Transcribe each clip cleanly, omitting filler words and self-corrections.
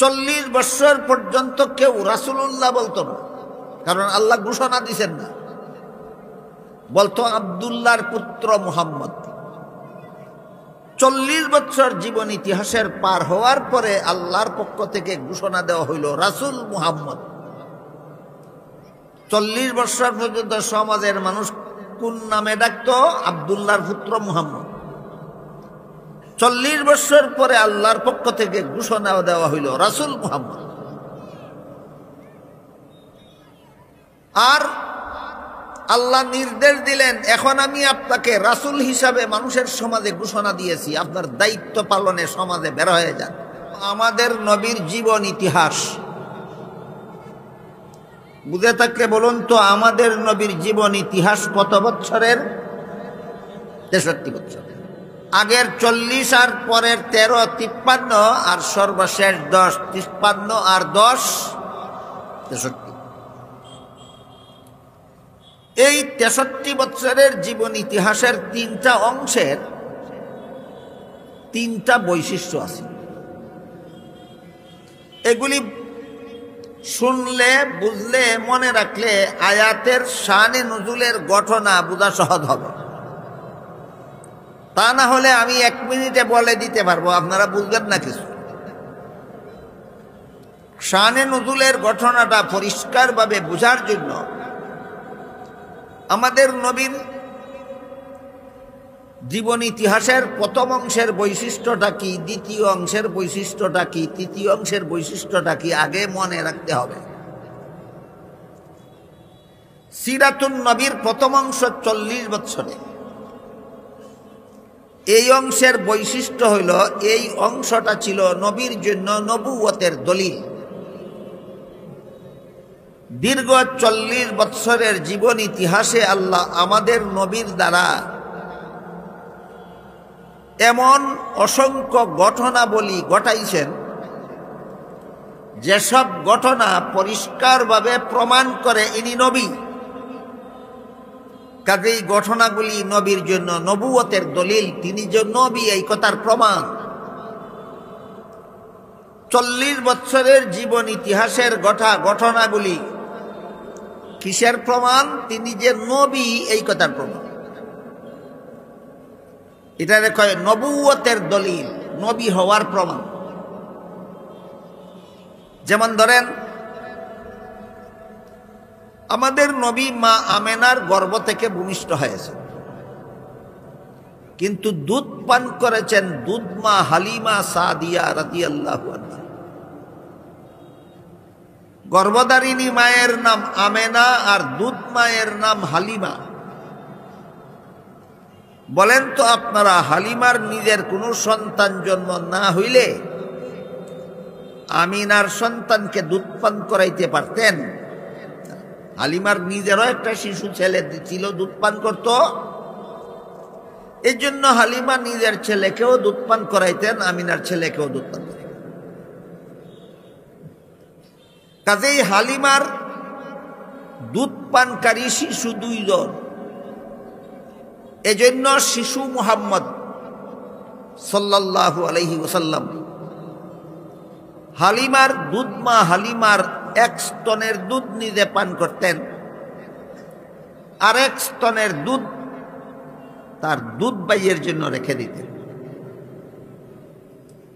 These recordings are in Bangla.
40 বছর পর্যন্ত কেউ রাসূলুল্লাহ বলতো না, কারণ আল্লাহ ঘোষণা দিছেন না, বলতো আব্দুল্লাহর পুত্র মুহাম্মদ। 40 বছর জীবন ইতিহাসের পার হওয়ার পরে আল্লাহর পক্ষ থেকে ঘোষণা দেওয়া হইল রাসূল মুহাম্মদ। 40 বছর পর্যন্ত সমাজের মানুষ কোন নামে ডাকতো? আব্দুল্লাহর পুত্র মুহাম্মদ। 40 বছর পরে আল্লাহর পক্ষ থেকে ঘোষণা দেওয়া হইল রাসূল মুহাম্মদ। আর আল্লাহ নির্দেশ দিলেন, এখন আমি আপনাকে রাসূল হিসাবে মানুষের সমাজে ঘোষণা দিয়েছি, আপনার দায়িত্ব পালনে সমাজে বের হয়ে যান। আমাদের নবীর জীবন ইতিহাস বুঝে থাকলে বলুন তো, আমাদের নবীর জীবন ইতিহাস কত বছরের? 63 বছর। আগের 40 আর পরের 13 53, আর সর্বশেষ 10 53 আর 10 63। এই 63 বছরের জীবন ইতিহাসের 3টা অংশের 3টা বৈশিষ্ট্য আছে। এগুলি শুনলে, বুঝলে, মনে রাখলে আয়াতের শানে নুজুলের ঘটনা বোঝা সহজ হবে। তা না হলে আমি 1 মিনিটে বলে দিতে পারবো, আপনারা বুঝবেন না কিছু। শানে নুজুলের ঘটনাটা পরিষ্কারভাবে বোঝার জন্য আমাদের নবীর জীবন ইতিহাসের প্রথম অংশের বৈশিষ্ট্যটা কি, দ্বিতীয় অংশের বৈশিষ্ট্যটা কি, তৃতীয় অংশের বৈশিষ্ট্যটা কি, আগে মনে রাখতে হবে। সিরাতুন নবীর প্রথম অংশ 40 বছরে। এই অংশের বৈশিষ্ট্য হইল, এই অংশটা ছিল নবীর জন্য নবুয়তের দলিল। দীর্ঘ 40 বছরের জীবন ইতিহাসে আল্লাহ আমাদের নবীর দ্বারা এমন অসংখ্য ঘটনাবলী ঘটাইছেন, যেসব ঘটনা পরিষ্কারভাবে প্রমাণ করে ইনি নবী। কাজেই ঘটনাগুলি নবীর জন্য নবুয়তের দলিল, তিনি যে নবী এই কথার প্রমাণ। 40 বছরের জীবন ইতিহাসের ঘটনাগুলি কিসের প্রমাণ? তিনি যে নবী এই কথার প্রমাণ। এটা কয় নবুয়তের দলিল, নবী হওয়ার প্রমাণ। যেমন ধরেন, আমাদের নবী মা আমেনার গর্ভ থেকে ভূমিষ্ঠ হয়েছে, কিন্তু দুধ পান করেছেন দুধ মা হালিমা সাদিয়া রাদিয়াল্লাহু আনহা। গর্ভধারিণী মায়ের নাম আমেনা আর দুধ মায়ের নাম হালিমা। বলেন তো আপনারা, হালিমার নিজের কোনো সন্তান জন্ম না হইলে আমিনার সন্তানকে দুধ পান করাইতে পারতেন? হালিমার নিজেরও একটা শিশু ছেলে ছিল, দুধ পান করত। এই জন্য হালিমা নিজের ছেলেকেও দুধ পান করাইতেন, আমিনার ছেলেকেও দুধ পান করাইতেন। কাজেই হালিমার দুধ পানকারী শিশু 2 জন। এজন্য শিশু মুহাম্মদ সাল্লাল্লাহু আলাইহি ওয়াসাল্লাম হালিমার দুধ মা হালিমার 1 স্তনের দুধ নিজে পান করতেন, আর 1 স্তনের দুধ তার দুধ ভাইয়ের জন্য রেখে দিতেন।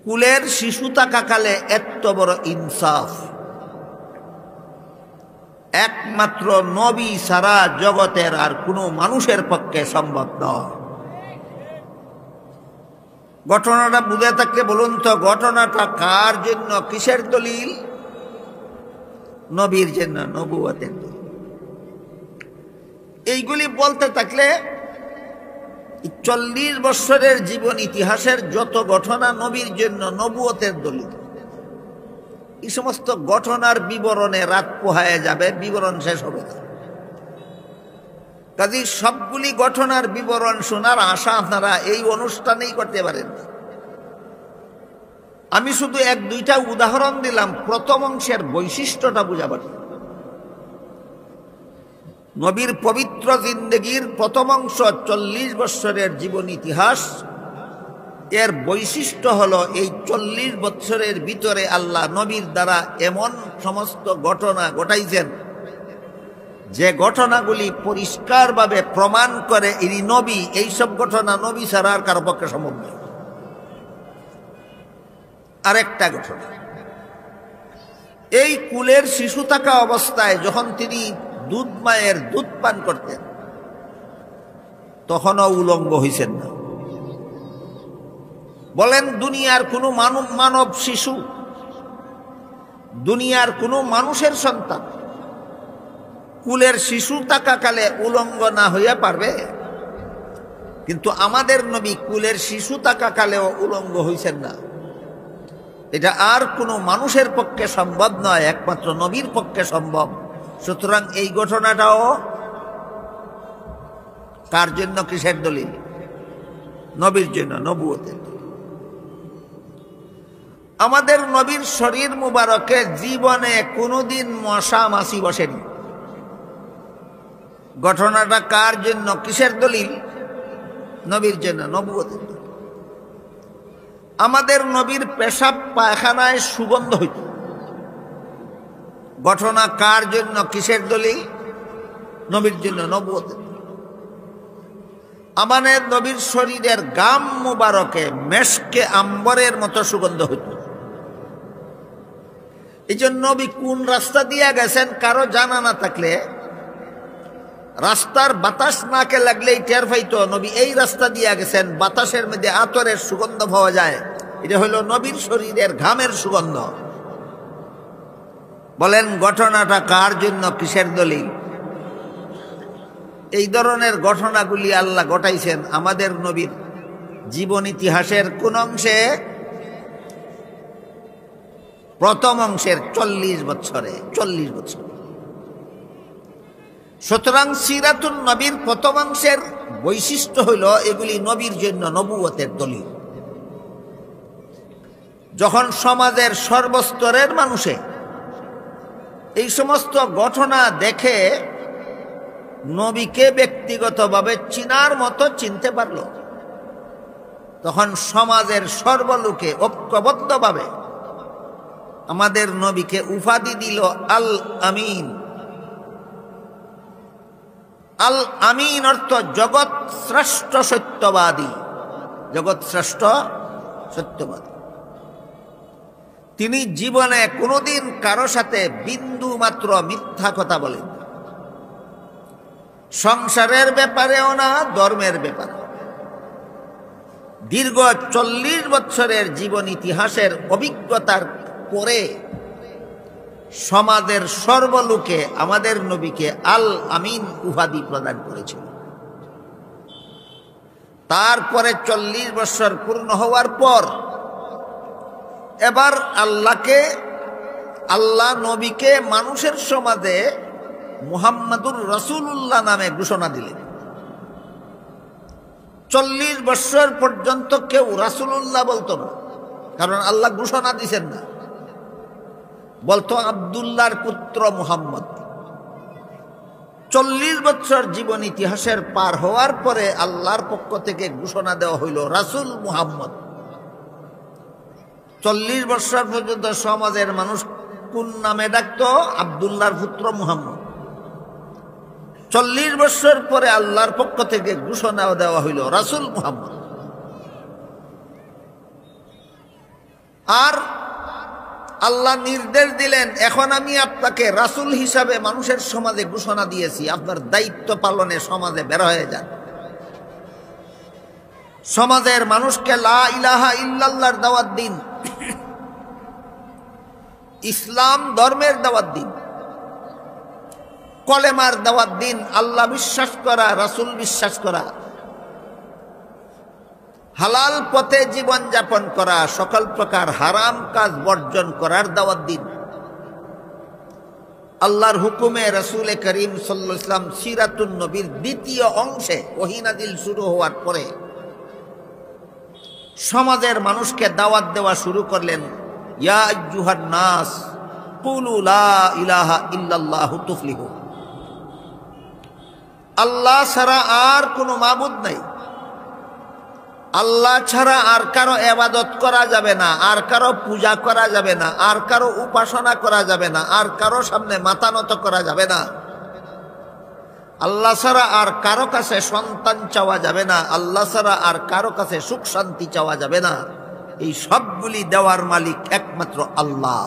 কুলের শিশু থাকাকালে এত বড় ইনসাফ একমাত্র নবী সারা জগতের আর কোনো মানুষের পক্ষে সম্ভব নয়। ঘটনাটা বুঝে থাকলে বলুন তো, ঘটনাটা কার জন্য, কিসের দলিল? নবীর জন্য, নবুয়তের দলিল। এইগুলি বলতে থাকলে 40 বছরের জীবন ইতিহাসের যত ঘটনা নবীর জন্য নবুয়তের দলিল, এই সমস্ত ঘটনার বিবরণে রাত পোহায় যাবে, বিবরণ শেষ হবে না। কাজেই সবগুলি ঘটনার বিবরণ শোনার আশা আপনারা এই অনুষ্ঠানেই করতে পারেন। আমি শুধু 1-2টা উদাহরণ দিলাম প্রথম অংশের বৈশিষ্ট্যটা বুঝাবার। নবীর পবিত্র জিন্দেগির প্রথম অংশ 40 বছরের জীবন ইতিহাস, এর বৈশিষ্ট্য হলো এই 40 বছরের ভিতরে আল্লাহ নবীর দ্বারা এমন সমস্ত ঘটনা ঘটাইছেন যে ঘটনাগুলি পরিষ্কারভাবে প্রমাণ করে ইনি নবী। এইসব ঘটনা নবী ছাড়া আর কারো পক্ষে সম্ভব নয়। আরেকটা ঘটনা, এই কুলের শিশু থাকা অবস্থায় যখন তিনি মায়ের দুধ পান করতেন তখনও উলঙ্গ হইছেন না। বলেন, দুনিয়ার কোনো মানব শিশু, দুনিয়ার কোনো মানুষের সন্তান কুলের শিশু থাকাকালে উলঙ্গ না হইয়া পারবে? কিন্তু আমাদের নবী কুলের শিশু থাকাকালেও উলঙ্গ হইছেন না। এটা আর কোনো মানুষের পক্ষে সম্ভব নয়, একমাত্র নবীর পক্ষে সম্ভব। সুতরাং এই ঘটনাটাও কার জন্য, কিসের দলিল? নবীর জন্য, নবুয়তের। আমাদের নবীর শরীর মুবারকে জীবনে কোনোদিন মশা মাছি বসেনি। ঘটনাটা কার জন্য, কিসের দলিল? নবীর জন্য, নবুয়তের। আমাদের নবীর পেশাব পায়খানায় সুগন্ধ হইত। ঘটনা কার জন্য, কিসের দলিল? নবীর জন্য, নবুয়তের। আমাদের নবীর শরীরের গাম মুবারকে মেশকে আম্বরের মতো সুগন্ধ হইত। এই জন্য নবী কোন রাস্তা দিয়ে গেছেন কারো জানা না থাকলে, রাস্তার বাতাস নাকে লাগলেই টের পাইতো নবী এই রাস্তা দিয়ে গেছেন। বাতাসের মধ্যে আতরের সুগন্ধ পাওয়া যায়, এটা হলো নবীর শরীরের ঘামের সুগন্ধ। বলেন, ঘটনাটা কার জন্য, কিসের দলিল? এই ধরনের ঘটনাগুলি আল্লাহ ঘটাইছেন আমাদের নবীর জীবন ইতিহাসের কোন অংশে? প্রথম অংশের 40 বছরে। 40 বছর। সুতরাং সিরাতুন নবীর প্রথম অংশের বৈশিষ্ট্য হইল এগুলি নবীর জন্য নবুয়তের দলিল। যখন সমাজের সর্বস্তরের মানুষে এই সমস্ত ঘটনা দেখে নবীকে ব্যক্তিগতভাবে চিনার মতো চিনতে পারল, তখন সমাজের সর্বলোকে ঐক্যবদ্ধভাবে আমাদের নবীকে উপাধি দিল আল আমিন। আল আমিন অর্থ জগৎ শ্রেষ্ঠ সত্যবাদী। জগৎ শ্রেষ্ঠ সত্যবাদী। তিনি জীবনে কোনোদিন কারো সাথে বিন্দু মাত্র মিথ্যা কথা বলেন, সংসারের ব্যাপারেও না, ধর্মের ব্যাপারে। দীর্ঘ 40 বছরের জীবন ইতিহাসের অভিজ্ঞতার পরে সমাজের সর্বলোকে আমাদের নবীকে আল আমিন উপাধি প্রদান করেছিল। তারপরে 40 বছর পূর্ণ হওয়ার পর এবার আল্লাহ নবীকে মানুষের সমাজে মুহাম্মাদুর রাসূলুল্লাহ নামে ঘোষণা দিলেন। 40 বছর পর্যন্ত কেউ রাসূলুল্লাহ বলতো না, কারণ আল্লাহ ঘোষণা দিছেন না। বলতো আব্দুল্লাহর পুত্র মুহাম্মদ। 40 বছর জীবন ইতিহাসের পার হওয়ার পরে আল্লাহর পক্ষ থেকে ঘোষণা দেওয়া হইল রাসূল মুহাম্মদ। 40 বছর পর্যন্ত সমাজের মানুষ কোন নামে ডাকতো? আব্দুল্লাহর পুত্র মুহাম্মদ। 40 বছর পরে আল্লাহর পক্ষ থেকে ঘোষণা দেওয়া হইল রাসূল মুহাম্মদ। আর আল্লাহ নির্দেশ দিলেন, এখন আমি আপনাকে রাসূল হিসাবে মানুষের সমাজে ঘোষণা দিয়েছি, আপনার দায়িত্ব পালনে সমাজে বের হয়ে যান। সমাজের মানুষকে লা ইলাহা ইল্লাল্লাহর দাওয়াত দিন, ইসলাম ধর্মের দাওয়াত দিন, কলেমার দাওয়াত দিন, আল্লাহ বিশ্বাস করা, রাসূল বিশ্বাস করা, হালাল পথে জীবন যাপন করা, সকল প্রকার হারাম কাজ বর্জন করার দাওয়াত দিন। আল্লাহর হুকুমে রাসূল করিম সাল্লাল্লাহু আলাইহি ওয়াসাল্লাম সিরাতুন নবীর দ্বিতীয় অংশে ওহী নাযিল শুরু হওয়ার পরে সমাজের মানুষকে দাওয়াত দেওয়া শুরু করলেন। ইয়া আইয়ুহান নাস কুলু লা ইলাহা ইল্লাল্লাহু তুফলিহু। আল্লাহ ছাড়া আর কোনো মাবুদ নাই, আল্লাহ ছাড়া আর কারো ইবাদত করা যাবে না, আর কারো পূজা করা যাবে না, আর কারো উপাসনা করা যাবে না, আর কারো সামনে মাথা নত করা যাবে না। আল্লাহ ছাড়া আর কারো কাছে সন্তান চাওয়া যাবে না, আল্লাহ ছাড়া আর কারো কাছে সুখ শান্তি চাওয়া যাবে না। এই সবগুলি দেওয়ার মালিক একমাত্র আল্লাহ।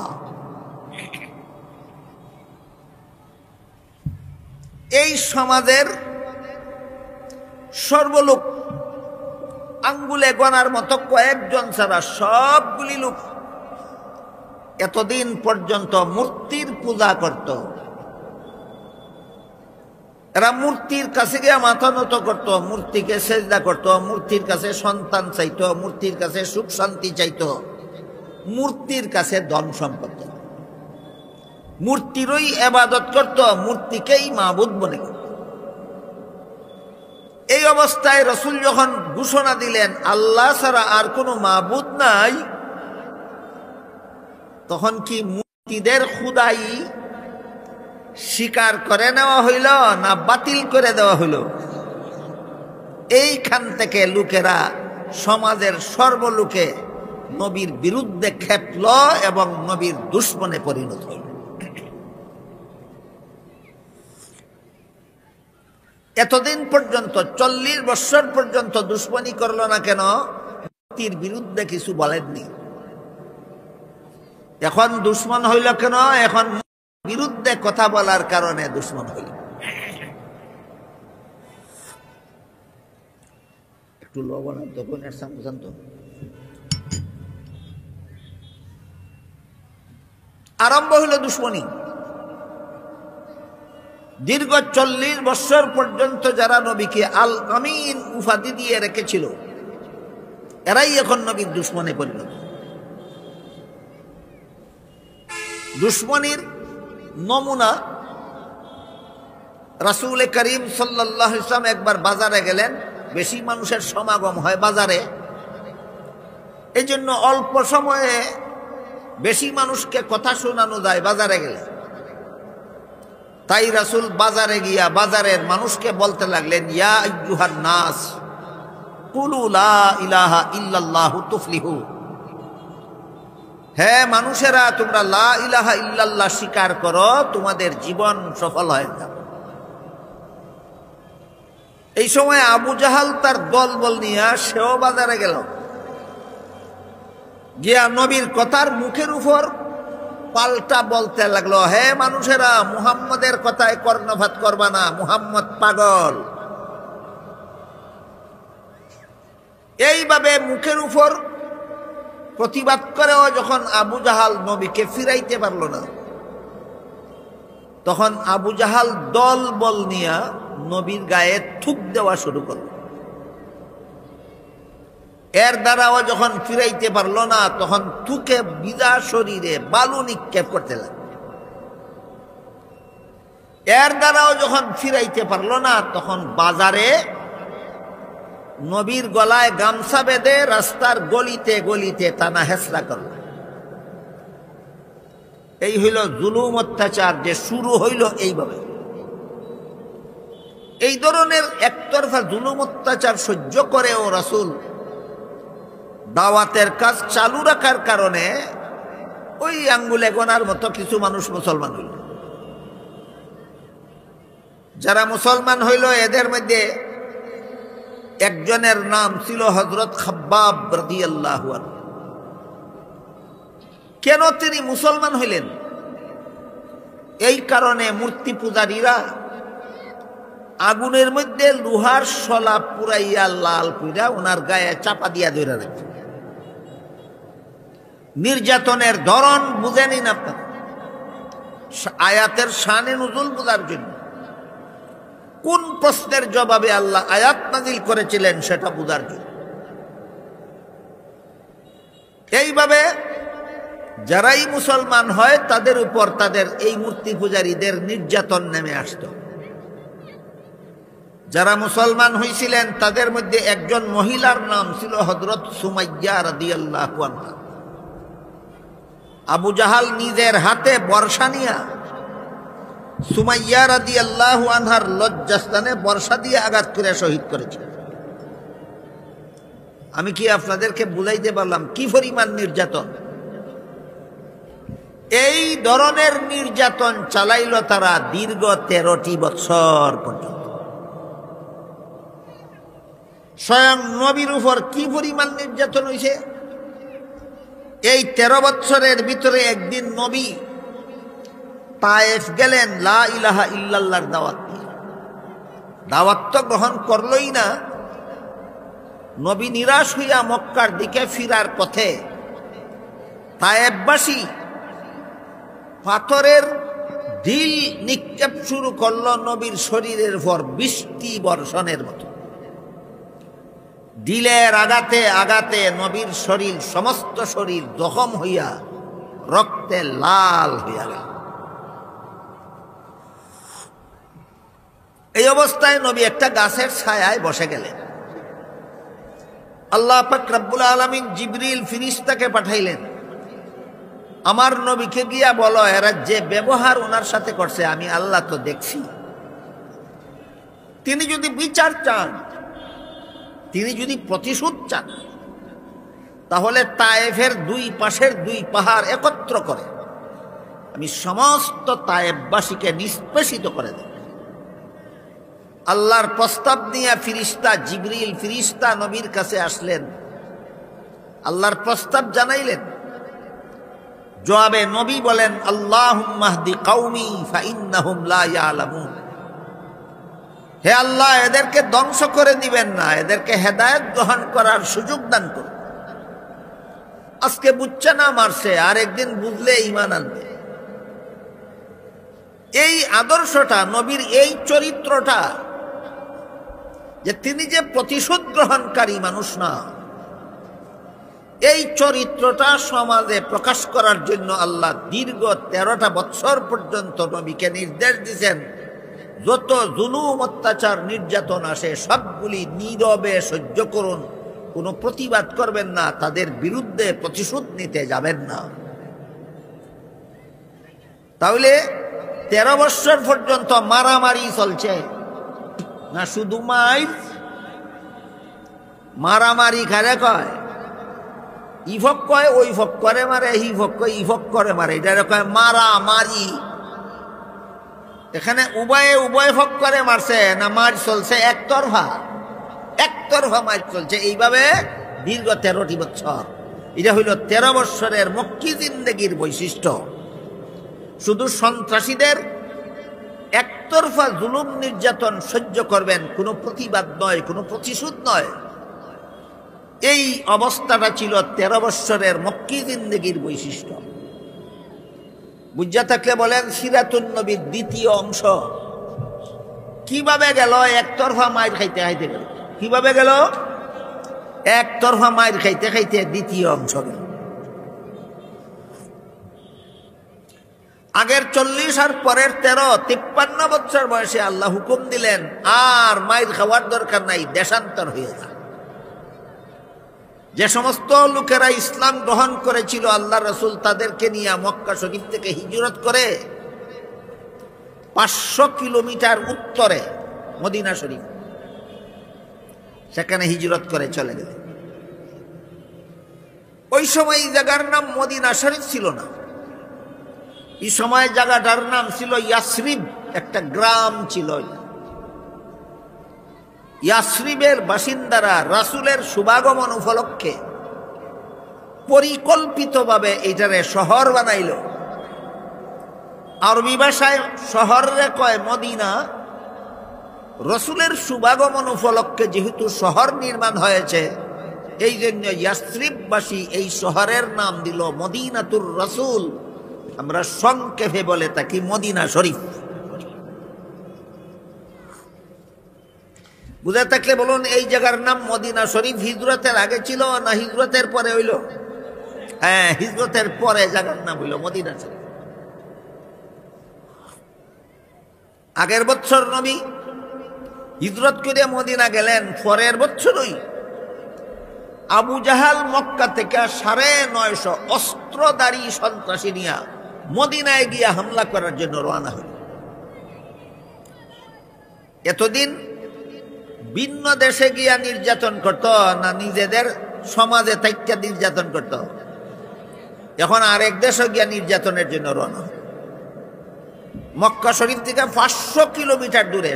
এই সমাজের সর্বলোক আঙ্গুলে গনার মতো কয়েকজন ছাড়া সবগুলি লোক এতদিন পর্যন্ত মূর্তির পূজা করত। এরা মূর্তির কাছে গিয়ে মাথা নত করত, মূর্তিকে সেজদা করত, মূর্তির কাছে সন্তান চাইত, মূর্তির কাছে সুখ শান্তি চাইত, মূর্তির কাছে ধন সম্পদ, মূর্তিরই ইবাদত করত, মূর্তিকেই মাবুদ মনে করত। এই অবস্থায় রাসূল যখন ঘোষণা দিলেন আল্লাহ ছাড়া আর কোনো মাবুদ নাই, তখন কি মূর্তিদের খুদাই স্বীকার করে নেওয়া হইল না বাতিল করে দেওয়া হইল? এইখান থেকে লোকেরা, সমাজের সর্বলোকে নবীর বিরুদ্ধে খেপল এবং নবীর দুশমনে পরিণত হইল। এতদিন পর্যন্ত 40 বছর পর্যন্ত দুশমনি করল না কেন? মূর্তির বিরুদ্ধে কিছু বলেননি। এখন দুশমন হইল কেন? এখন বিরুদ্ধে কথা বলার কারণে দুশমন হইল। একটু লবণ তখন আরম্ভ হইল দুশমনি। দীর্ঘ 40 বছর পর্যন্ত যারা নবীকে আল আমিন উপাধি দিয়ে রেখেছিল, এরাই এখন নবীর দুশমনে পরিণত। দুশমনির নমুনা রাসূল করিম সাল্লাল্লাহু আলাইহি ওয়াসাল্লাম একবার বাজারে গেলেন। বেশি মানুষের সমাগম হয় বাজারে, এই জন্য অল্প সময়ে বেশি মানুষকে কথা শোনানো যায় বাজারে গেলে। তাই রাসূল বাজারে গিয়া বাজারের মানুষকে বলতে লাগলেন, ইয়া আইয়ুহান নাস কুলু লা ইলাহা ইল্লাল্লাহু তুফলিহু। হে মানুষেরা, তোমরা লা ইলাহা ইল্লাল্লাহ স্বীকার করো, তোমাদের জীবন সফল হয়ে যাবে। এই সময় আবু জাহাল তার দলবল নিয়ে সেও বাজারে গেল, গিয়া নবীর কথার মুখের উপর পাল্টা বলতে লাগলো, হে মানুষেরা, মুহাম্মদের কথায় কর্ণপাত করবা না, মুহাম্মদ পাগল। এইভাবে মুখের উপর প্রতিবাদ করেও যখন আবু জাহাল নবীকে ফিরাইতে পারল না, তখন আবু জাহাল দল বল নিয়া নবীর গায়ে থুক দেওয়া শুরু করল। এর দ্বারাও যখন ফিরাইতে পারল না, তখন থুকে বিদা শরীরে বালু নিক্ষেপ করতে লাগল। এর দ্বারাও যখন ফিরাইতে পারল না, তখন বাজারে নবীর গলায় গামছা বেঁধে রাস্তার গলিতে গলিতে টানা হেঁচড়া করল। এই হইল জুলুম অত্যাচার, যে শুরু হইল এইভাবে। এই ধরনের একতরফা জুলুম অত্যাচার সহ্য করেও রাসূল দাওয়াতের কাজ চালু রাখার কারণে ওই আঙ্গুলে গোনার মতো কিছু মানুষ মুসলমান হইল। যারা মুসলমান হইল, এদের মধ্যে একজনের নাম ছিল হযরত খাব্বাব রাদিয়াল্লাহু আনহু। কেন তিনি মুসলমান হইলেন? এই কারণে মূর্তি পূজারীরা আগুনের মধ্যে লোহার শলা পুরাইয়া লাল কইরা ওনার গায়ে চাপা দিয়া ধরে রাখত। নির্যাতনের ধরন বুঝে নিন আপনার, আয়াতের শানে নুজুল বোঝার জন্য। কোন প্রশ্নের জবাবে আল্লাহ আয়াত নাজিল করেছিলেন সেটা বোঝার জন্য। এইভাবে যারাই মুসলমান হয় তাদের উপর তাদের এই মূর্তি পূজারীদের নির্যাতন নেমে আসত। যারা মুসলমান হয়েছিলেন তাদের মধ্যে একজন মহিলার নাম ছিল হযরত সুমাইয়া রাদিয়াল্লাহু আনহা। আবু জাহাল নিজের হাতে বর্ষা নিয়া সুমাইয়া রাদিয়াল্লাহু আনহার লজ্জাস্থানে বর্ষা দিয়ে আঘাত করে শহীদ করেছিল। আমি কি আপনাদেরকে বুঝাইতে পারলাম কি পরিমাণ নির্যাতন? এই ধরনের নির্যাতন চালাইল তারা দীর্ঘ 13টি বছর পর্যন্ত। স্বয়ং নবীর উপর কি পরিমাণ নির্যাতন হয়েছে? এই 13 বছরের ভিতরে একদিন নবী তায়েফ গেলেন লা ইলাহা ইল্লাল্লাহর দাওয়াত দিয়ে। দাওয়াত তো গ্রহণ করলই না, নবী নিরাশ হইয়া মক্কার দিকে ফিরার পথে তায়েফবাসী পাথরের ঢিল নিক্ষেপ শুরু করল নবীর শরীরের উপর বৃষ্টি বর্ষণের মতো। ঢিলের আঘাতে আঘাতে নবীর শরীর, সমস্ত শরীর জখম হইয়া রক্তে লাল হইয়া গেল। এই অবস্থায় নবী একটা গাছের ছায়ায় বসে গেলেন। আল্লাহ পাক রব্বুল আলামিন জিবরিল ফেরেশতাকে পাঠাইলেন, আমার নবীকে গিয়া বলো এরা যে ব্যবহার ওনার সাথে করছে আমি আল্লাহ তো দেখছি। তিনি যদি বিচার চান, তিনি যদি প্রতিশোধ চান, তাহলে তায়েফের দুই পাশের দুই পাহাড় একত্র করে আমি সমস্ত তায়েফবাসীকে নিষ্পেষিত করে দেব। আল্লাহর প্রস্তাব নিয়ে ফিরিস্তা জিবরিল ফিরিস্তা নবীর কাছে আসলেন, আল্লাহর প্রস্তাব জানাইলেন। জবাবে নবী বলেন, আল্লাহুম্মা হদি কওমি ফাইন্নাহুম লা ইয়ালামুন। হে আল্লাহ, এদেরকে ধ্বংস করে দিবেন না, এদেরকে হেদায়েত গ্রহণ করার সুযোগ দান করুন। আজকে বুঝছে না মারছে, আর একদিন বুঝলে ঈমান আনবে। এই আদর্শটা, নবীর এই চরিত্রটা, যে তিনি যে প্রতিশোধ গ্রহণকারী মানুষ না, এই চরিত্রটা সমাজে প্রকাশ করার জন্য আল্লাহ দীর্ঘ 13টা বছর পর্যন্ত নবীকে নির্দেশ দিয়েছেন, যত জুলুম অত্যাচার নির্যাতন আসে সবগুলি নীরবে সহ্য করুন, কোনো প্রতিবাদ করবেন না, তাদের বিরুদ্ধে প্রতিশোধ নিতে যাবেন না। তাহলে 13 বছর পর্যন্ত মারামারি চলছে না, শুধু মারামারি কারে কয়? ইফক কয় ওই ফক করে মারে, হিফক কয় ইফক করে মারে, এটা কয় মারামারি। এখানে উভয় ফক করে মারছে না, মার চলছে একতরফা মার চলছে। এইভাবে দীর্ঘ 13টি বছর। এটা হইল 13 বছরের মক্কি জিন্দেগির বৈশিষ্ট্য। শুধু সন্ত্রাসীদের একতরফা জুলুম নির্যাতন সহ্য করবেন, কোনো প্রতিবাদ নয়, কোনো প্রতিশোধ নয়। এই অবস্থাটা ছিল 13 বছরের মক্কি জিন্দেগির বৈশিষ্ট্য। বুঝা থাকলে বলেন সিরাতুন নবীর দ্বিতীয় অংশ কিভাবে গেল? একতরফা মাইর খাইতে খাইতে গেল। কিভাবে গেল? একতরফা মাইর খাইতে খাইতে দ্বিতীয় অংশ গেল। আগের 40 আর পরের 53 বছর বয়সে আল্লাহ হুকুম দিলেন, আর মাইর খাওয়ার দরকার নাই, দেশান্তর হয়ে যা। যে সমস্ত লোকেরা ইসলাম গ্রহণ করেছিল, আল্লাহ রসুল তাদেরকে নিয়ে মক্কা শরীফ থেকে হিজরত করে 500 কিলোমিটার উত্তরে মদিনা শরীফ, সেখানে হিজরত করে চলে গেলেন। ওই সময় এই জায়গার নাম মদিনা শরীফ ছিল না, এই সময় জায়গাটার নাম ছিল ইয়াসরিব, একটা গ্রাম ছিল। ইয়াসরিবের বাসিন্দারা রাসূলের শুভাগমন উপলক্ষে পরিকল্পিতভাবে এইটারে শহর বানাইল। আরবি ভাষায় শহরে কয় মদিনা। রাসূলের শুভাগমন উপলক্ষে যেহেতু শহর নির্মাণ হয়েছে, এই জন্য ইয়াসরিববাসী এই শহরের নাম দিল মদিনাতুর রাসূল। আমরা সংক্ষেপে বলে থাকি মদিনা শরীফ। বুঝা থাকলে বলুন, এই জায়গার নাম মদিনা শরীফ হিজরতের আগে ছিল না হিজরতের পরে হইল? হ্যাঁ, হিজরতের পরে জায়গার নাম হইল মদিনা শরীফ। আগের বছর নবী হিজরত করে মদিনা গেলেন, পরের বছরই আবু জাহাল মক্কা থেকে 950 অস্ত্রধারী সন্ত্রাসী নিয়ে মদিনায় গিয়া হামলা করার জন্য রওনা হল। এতদিন ভিন্ন দেশে গিয়া নির্যাতন করত না, নিজেদের সমাজে থাইকা নির্যাতন করত। এখন আরেক দেশে গিয়া নির্যাতনের জন্য রওনা। মক্কা শরীফ থেকে 500 কিলোমিটার দূরে,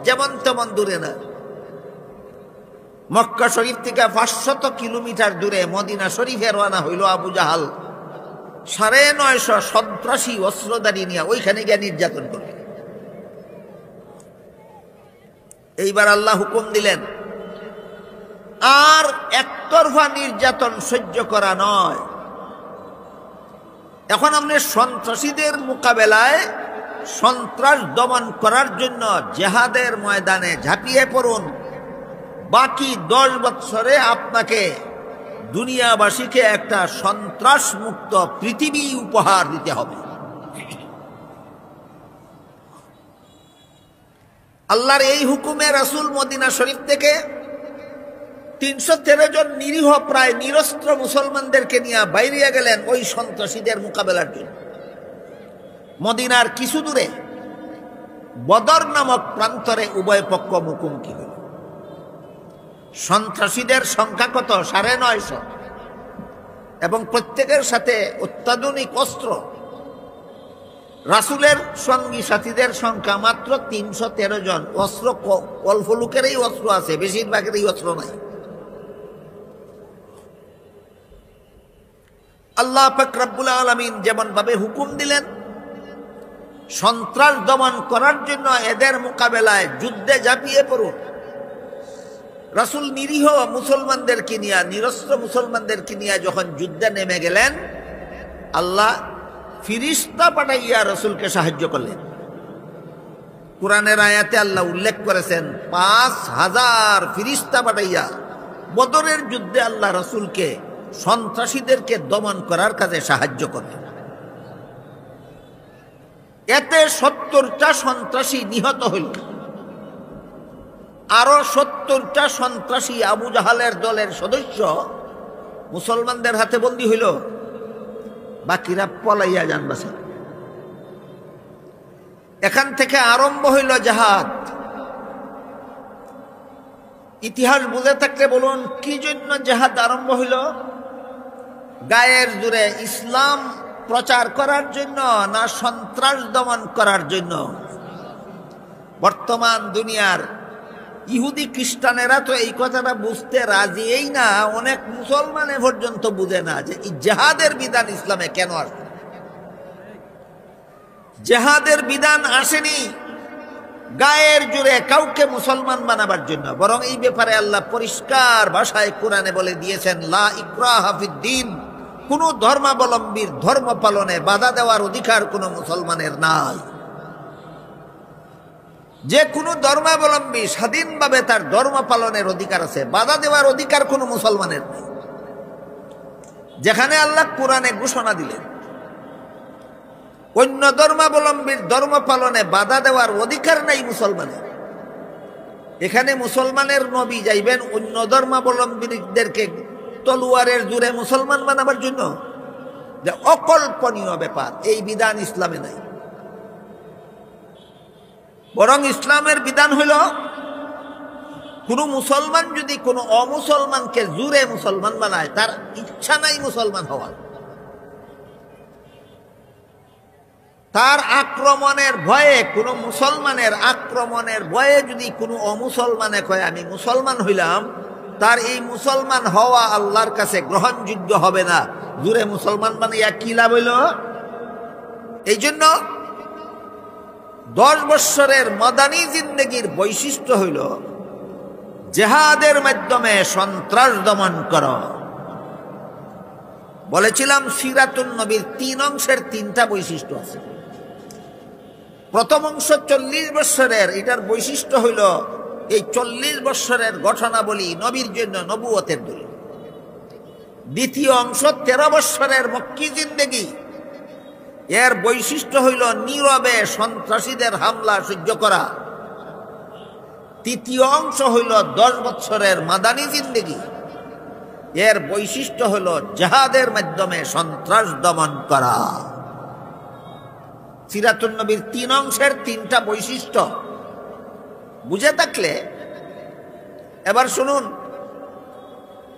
যেমন তেমন দূরে না, মক্কা শরীফ থেকে 500 কিলোমিটার দূরে মদিনা শরীফে রওনা হইল আবু জাহাল 950 সন্ত্রাসী অস্ত্রধারী নিয়ে ওইখানে গিয়ে নির্যাতন করবে। এইবার আল্লাহ হুকুম দিলেন, আর একতরফা নির্যাতন সহ্য করা নয়। এখন আপনি সন্ত্রাসীদের মোকাবেলায় সন্ত্রাস দমন করার জন্য জেহাদের ময়দানে ঝাঁপিয়ে পড়ুন। বাকি 10 বছরে আপনাকে দুনিয়াবাসীকে একটা সন্ত্রাস মুক্ত পৃথিবী উপহার দিতে হবে। আল্লাহর এই হুকুমে রাসূল মদিনা শরীফ থেকে 313 জন নিরীহ প্রায় নিরস্ত্র মুসলমানদেরকে নিয়ে বাইরে গেলেন ওই সন্ত্রাসীদের মোকাবেলার জন্য। মদিনার কিছু দূরে বদর নামক প্রান্তরে উভয় পক্ষ মুখোমুখি হল। সন্ত্রাসীদের সংখ্যা কত? 950, এবং প্রত্যেকের সাথে অত্যাধুনিক অস্ত্র। রাসূলের সঙ্গী সাথীদের সংখ্যা মাত্র 313 জন। অস্ত্র অল্প লোকেরই অস্ত্র আছে, বেশিরভাগেরই অস্ত্র নাই। আল্লাহ পাক রব্বুল আলামিন যেমন ভাবে হুকুম দিলেন সন্ত্রাস দমন করার জন্য এদের মোকাবেলায় যুদ্ধে ঝাঁপিয়ে পড়ুন, রাসূল নিরীহ মুসলমানদেরকে নিয়ে, নিরস্ত্র মুসলমানদেরকে নিয়ে যখন যুদ্ধে নেমে গেলেন, আল্লাহ ফিরিস্তা পাঠাইয়া রাসূলকে সাহায্য করলেন। কুরআনের আয়াতে আল্লাহ উল্লেখ করেছেন 5000 ফিরিস্তা পাঠাইয়া বদরের যুদ্ধে আল্লাহ রাসূলকে সন্ত্রাসীদেরকে দমন করার কাজে সাহায্য করলেন। এতে 70টা সন্ত্রাসী নিহত হইল, আরো 70টা সন্ত্রাসী আবু জাহালের দলের সদস্য মুসলমানদের হাতে বন্দী হইল। বাকিরা পলাইয়া যান বাসা। এখান থেকে আরম্ভ হইল জাহাদ। ইতিহাস বুঝে থাকলে বলুন, কি জন্য জাহাদ আরম্ভ হইল? গায়ের জোরে ইসলাম প্রচার করার জন্য না সন্ত্রাস দমন করার জন্য? বর্তমান দুনিয়ার ইহুদি খ্রিস্টানেরা তো এই কথাটা বুঝতে রাজিই না। অনেক মুসলমানে পর্যন্ত বুঝে না যে জিহাদের বিধান ইসলামে কেন আসে। জিহাদের বিধান আসেনি গায়ের জোরে কাউকে মুসলমান বানাবার জন্য, বরং এই ব্যাপারে আল্লাহ পরিষ্কার ভাষায় কোরআনে বলে দিয়েছেন, লা ইকরাহা ফিদ্দীন, কোন ধর্মাবলম্বীর ধর্ম পালনে বাধা দেওয়ার অধিকার কোন মুসলমানের নাই। যে কোনো ধর্মাবলম্বী স্বাধীনভাবে তার ধর্ম পালনের অধিকার আছে, বাধা দেওয়ার অধিকার কোনো মুসলমানের নেই। যেখানে আল্লাহ কোরআনে ঘোষণা দিলেন অন্য ধর্মাবলম্বীর ধর্ম পালনে বাধা দেওয়ার অধিকার নাই মুসলমানের, এখানে মুসলমানের নবী যাইবেন অন্য ধর্মাবলম্বীদেরকে তলোয়ারের জোরে মুসলমান বানাবার জন্য? যে অকল্পনীয় ব্যাপার, এই বিধান ইসলামে নাই। বরং ইসলামের বিধান হইল কোন মুসলমান যদি কোন অমুসলমানকে জোরে মুসলমান বানায়, তার ইচ্ছা নাই মুসলমান হওয়ার, তার আক্রমণের ভয়ে, কোন মুসলমানের আক্রমণের ভয়ে যদি কোনো অমুসলমানে কয় আমি মুসলমান হইলাম, তার এই মুসলমান হওয়া আল্লাহর কাছে গ্রহণযোগ্য হবে না। জোরে মুসলমান বানাইয়া কি লাভ হইল? এই জন্য 10 বৎসরের মাদানী জিন্দেগির বৈশিষ্ট্য হইল জিহাদের মাধ্যমে সন্ত্রাস দমন কর। বলেছিলাম সিরাতুন নবীর 3 অংশের 3টা বৈশিষ্ট্য আছে। প্রথম অংশ 40 বৎসরের, এটার বৈশিষ্ট্য হইল এই 40 বৎসরের ঘটনাবলী নবীর জন্য নবুয়তের দলিল। দ্বিতীয় অংশ 13 বৎসরের মক্কি জিন্দেগি, এর বৈশিষ্ট্য হইল নীরবে সন্ত্রাসীদের হামলা সহ্য করা। তৃতীয় অংশ হইল 10 বৎসরের মাদানী জিন্দেগি, এর বৈশিষ্ট্য হইল জিহাদের মাধ্যমে সন্ত্রাস দমন করা। সিরাতুন নবীর 3 অংশের 3টা বৈশিষ্ট্য বুঝে থাকলে এবার শুনুন,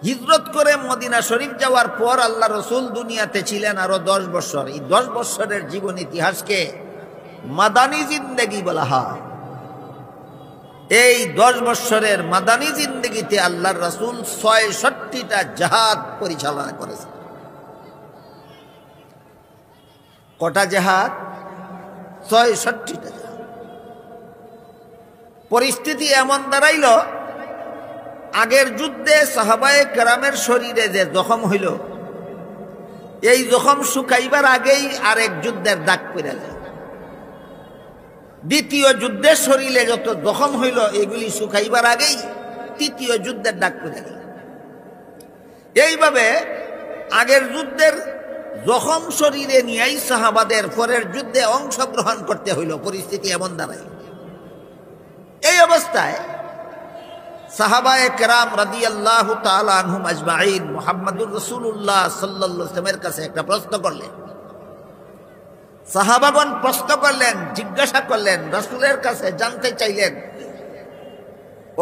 হিজরত করে মদিনা শরীফ যাওয়ার পর আল্লাহ রসুল দুনিয়াতে ছিলেন আরো 10 বছর। এই 10 বছরের জীবন ইতিহাসকে মাদানী জিন্দেগি বলা হয়। এই 10 বছরের মাদানী জিন্দেগিতে আল্লাহর রসুল 66টা জাহাদ পরিচালনা করেছেন। কটা জাহাদ? 66টা জাহাদ। পরিস্থিতি এমন দাঁড়াইল, আগের যুদ্ধে সাহাবায়ে কেরামের শরীরে যে জখম হইল, এই জখম শুকাইবার আগেই আরেক যুদ্ধের দাগ পড়ে যায়। দ্বিতীয় যুদ্ধের শরীরে যত জখম হইল, এগুলি শুকাইবার আগেই তৃতীয় যুদ্ধের দাগ পড়ে গেল। এইভাবে আগের যুদ্ধের জখম শরীরে নিয়েই সাহাবাদের পরের যুদ্ধে অংশগ্রহণ করতে হইল। পরিস্থিতি এমন দাঁড়ায়। এই অবস্থায় সাহাবায়ে কেরাম রাদিয়াল্লাহু তাআলা আনহুম আজমাইন মুহাম্মদুর রাসূলুল্লাহ সাল্লাল্লাহু আলাইহি ওয়াসাল্লামের কাছে একটা প্রশ্ন করলেন। সাহাবাগণ প্রশ্ন করলেন, জিজ্ঞাসা করলেন, রাসূলের কাছে জানতে চাইলেন,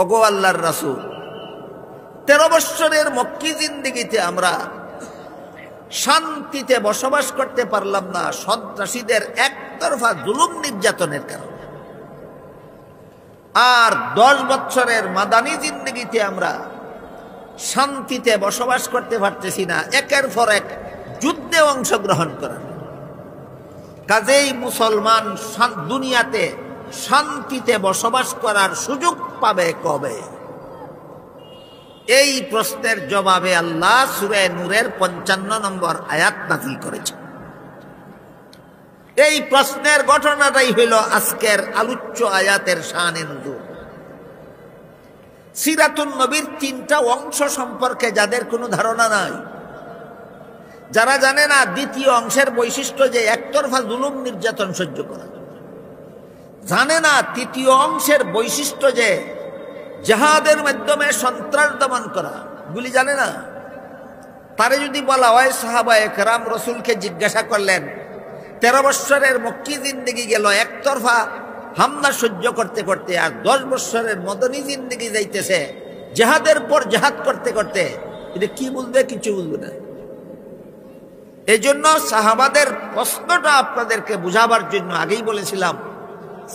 ওগো আল্লাহর রাসূল, 13 বছরের মক্কি জিন্দেগিতে আমরা শান্তিতে বসবাস করতে পারলাম না সন্ত্রাসীদের একতরফা জুলুম নির্যাতনের কারণে। আর 10 বছরের মাদানী জিন্দেগিতে আমরা শান্তিতে বসবাস করতে পারতেছি না, একের পর এক যুদ্ধে অংশগ্রহণ করার। কাজেই মুসলমান দুনিয়াতে শান্তিতে বসবাস করার সুযোগ পাবে কবে? এই প্রশ্নের জবাবে আল্লাহ সূরা নূরের 55 নম্বর আয়াত নাযিল করেছেন। এই প্রশ্নের ঘটনাটাই হইল আজকের আলোচ্য আয়াতের শানে নুজুল। সিরাতুন নবীর 3টা অংশ সম্পর্কে যাদের কোনো ধারণা নাই, যারা জানে না দ্বিতীয় অংশের বৈশিষ্ট্য যে একতরফা জুলুম নির্যাতন সহ্য করা, জানে না তৃতীয় অংশের বৈশিষ্ট্য যে জিহাদের মাধ্যমে সন্ত্রাস দমন করা, গুলি জানে না, তারে যদি বলা হয় সাহাবায়ে কেরাম রাসূলকে জিজ্ঞাসা করলেন, 13 বছরের মক্কি জিন্দেগি গেল একতরফা হামলা সহ্য করতে করতে, আর 10 বছরের মদনী জিন্দেগি যাইতেছে জিহাদের পর জিহাদ করতে করতে, এটা কি বুঝবে? কিছু বুঝবে না। এই জন্য সাহাবাদের প্রশ্নটা আপনাদেরকে বুঝাবার জন্য আগেই বলেছিলাম,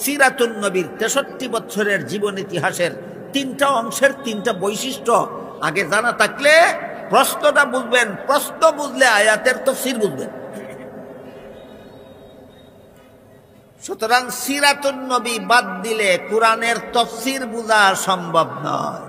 সিরাতুন নবীর 63 বছরের জীবন ইতিহাসের 3টা অংশের 3টা বৈশিষ্ট্য আগে জানা থাকলে প্রশ্নটা বুঝবেন, প্রশ্ন বুঝলে আয়াতের তাফসীর বুঝবেন। সুতরাং সিরাতুন নবী বাদ দিলে কোরআনের তাফসীর বোঝা সম্ভব নয়।